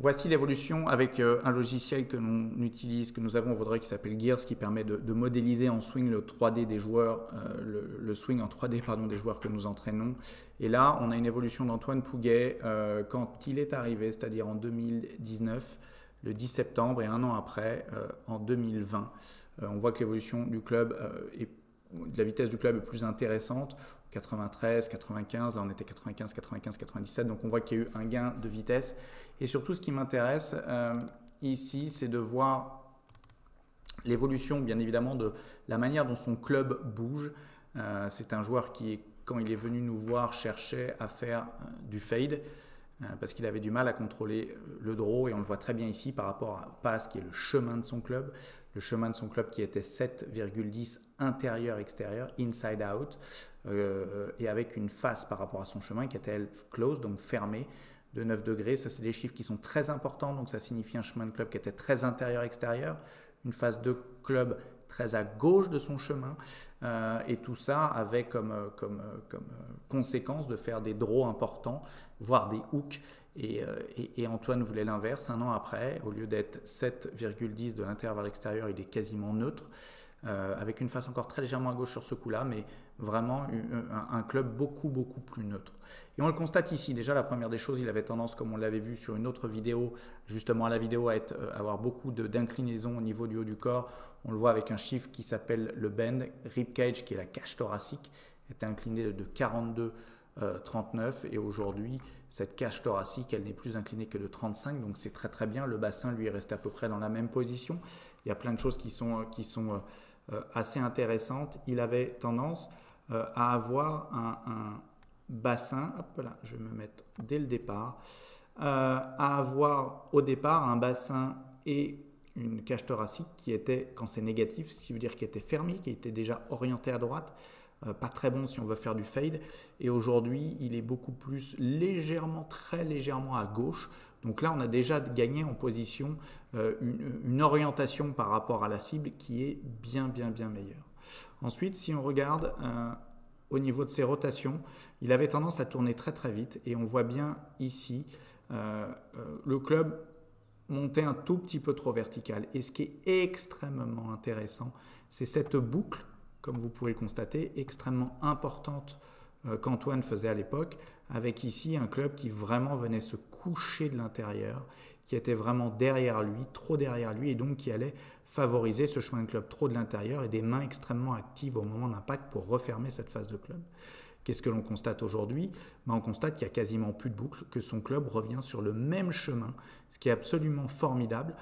Voici l'évolution avec un logiciel que l'on utilise, que nous avons au Vaudreuil qui s'appelle Gears, qui permet de modéliser en swing le 3D des joueurs, le swing en 3D pardon, des joueurs que nous entraînons. Et là, on a une évolution d'Antoine Pouguet quand il est arrivé, c'est-à-dire en 2019, le 10 septembre, et un an après, en 2020. On voit que l'évolution du club de la vitesse du club est plus intéressante. 93, 95, là on était 95, 95, 97, donc on voit qu'il y a eu un gain de vitesse. Et surtout, ce qui m'intéresse ici, c'est de voir l'évolution, bien évidemment, de la manière dont son club bouge. C'est un joueur qui, quand il est venu nous voir, cherchait à faire du fade, parce qu'il avait du mal à contrôler le draw, et on le voit très bien ici par rapport à passe qui est le chemin de son club. Le chemin de son club qui était 7,10 intérieur-extérieur, inside-out, et avec une face par rapport à son chemin qui était elle close, donc fermée, de 9 degrés. Ça, c'est des chiffres qui sont très importants, donc ça signifie un chemin de club qui était très intérieur-extérieur, une face de club très à gauche de son chemin, et tout ça avait comme conséquence de faire des draws importants, voire des hooks. Et Antoine voulait l'inverse. Un an après, au lieu d'être 7,10 de l'intérieur vers l'extérieur, il est quasiment neutre, avec une face encore très légèrement à gauche sur ce coup-là, mais vraiment un club beaucoup plus neutre. Et on le constate ici. Déjà, la première des choses, il avait tendance, comme on l'avait vu sur une autre vidéo, justement à la vidéo, à avoir beaucoup d'inclinaison au niveau du haut du corps. On le voit avec un chiffre qui s'appelle le bend, rib cage, qui est la cage thoracique, était incliné de 42,39, et aujourd'hui cette cage thoracique elle n'est plus inclinée que de 35, donc c'est très bien. Le bassin lui reste à peu près dans la même position. Il y a plein de choses qui sont assez intéressantes. Il avait tendance à avoir un bassin, hop là, je vais me mettre dès le départ, à avoir au départ un bassin et une cage thoracique qui était, quand c'est négatif, ce qui veut dire qu'il était fermé, qui était déjà orienté à droite, pas très bon si on veut faire du fade. Et aujourd'hui, il est beaucoup plus légèrement, très légèrement à gauche. Donc là, on a déjà gagné en position une orientation par rapport à la cible qui est bien meilleure. Ensuite, si on regarde au niveau de ses rotations, il avait tendance à tourner très vite, et on voit bien ici le club monter un tout petit peu trop vertical. Et ce qui est extrêmement intéressant, c'est cette boucle, comme vous pouvez le constater, extrêmement importante qu'Antoine faisait à l'époque, avec ici un club qui vraiment venait se coucher de l'intérieur, qui était vraiment derrière lui, trop derrière lui, et donc qui allait favoriser ce chemin de club trop de l'intérieur, et des mains extrêmement actives au moment d'impact pour refermer cette phase de club. Qu'est-ce que l'on constate aujourd'hui? On constate qu'il n'y a quasiment plus de boucle, que son club revient sur le même chemin, ce qui est absolument formidable,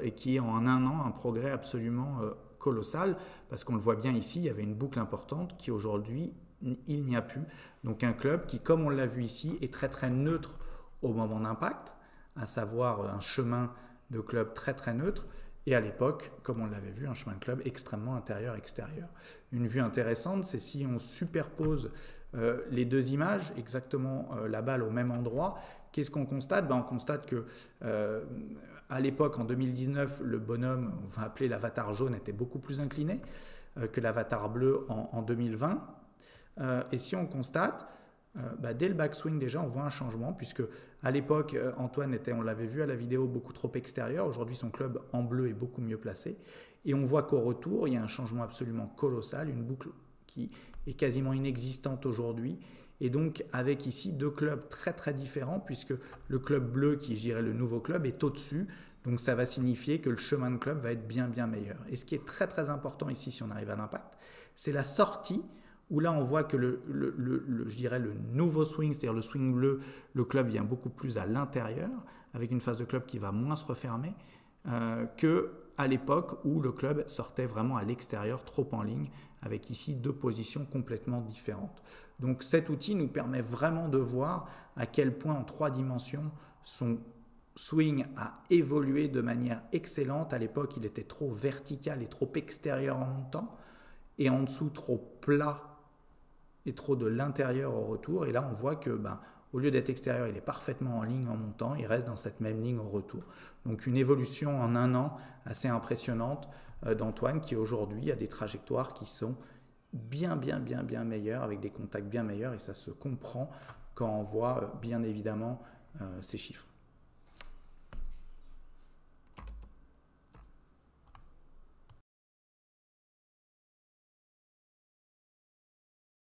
et qui est en un an un progrès absolument colossal, parce qu'on le voit bien ici, il y avait une boucle importante qui aujourd'hui, il n'y a plus. Donc un club qui, comme on l'a vu ici, est très neutre au moment d'impact, à savoir un chemin de club très neutre, et à l'époque, comme on l'avait vu, un chemin de club extrêmement intérieur-extérieur. Une vue intéressante, c'est si on superpose les deux images, exactement la balle au même endroit, qu'est-ce qu'on constate? On constate que à l'époque, en 2019, le bonhomme, on va appeler l'avatar jaune, était beaucoup plus incliné que l'avatar bleu en 2020. Et si on constate, dès le backswing déjà, on voit un changement, puisque à l'époque, Antoine était, on l'avait vu à la vidéo, beaucoup trop extérieur. Aujourd'hui, son club en bleu est beaucoup mieux placé. Et on voit qu'au retour, il y a un changement absolument colossal, une boucle qui est quasiment inexistante aujourd'hui. Et donc, avec ici deux clubs très différents, puisque le club bleu, qui est, je dirais, le nouveau club, est au-dessus. Donc, ça va signifier que le chemin de club va être bien meilleur. Et ce qui est très important ici, si on arrive à l'impact, c'est la sortie, où là on voit que je dirais le nouveau swing, c'est-à-dire le swing bleu, le club vient beaucoup plus à l'intérieur, avec une phase de club qui va moins se refermer, qu'à l'époque où le club sortait vraiment à l'extérieur, trop en ligne, avec ici deux positions complètement différentes. Donc cet outil nous permet vraiment de voir à quel point en 3 dimensions son swing a évolué de manière excellente. À l'époque, il était trop vertical et trop extérieur en montant, et en dessous trop plat et trop de l'intérieur au retour. Et là, on voit que au lieu d'être extérieur, il est parfaitement en ligne en montant, il reste dans cette même ligne au retour. Donc une évolution en un an assez impressionnante d'Antoine, qui aujourd'hui a des trajectoires qui sont bien meilleures, avec des contacts bien meilleurs, et ça se comprend quand on voit bien évidemment ces chiffres.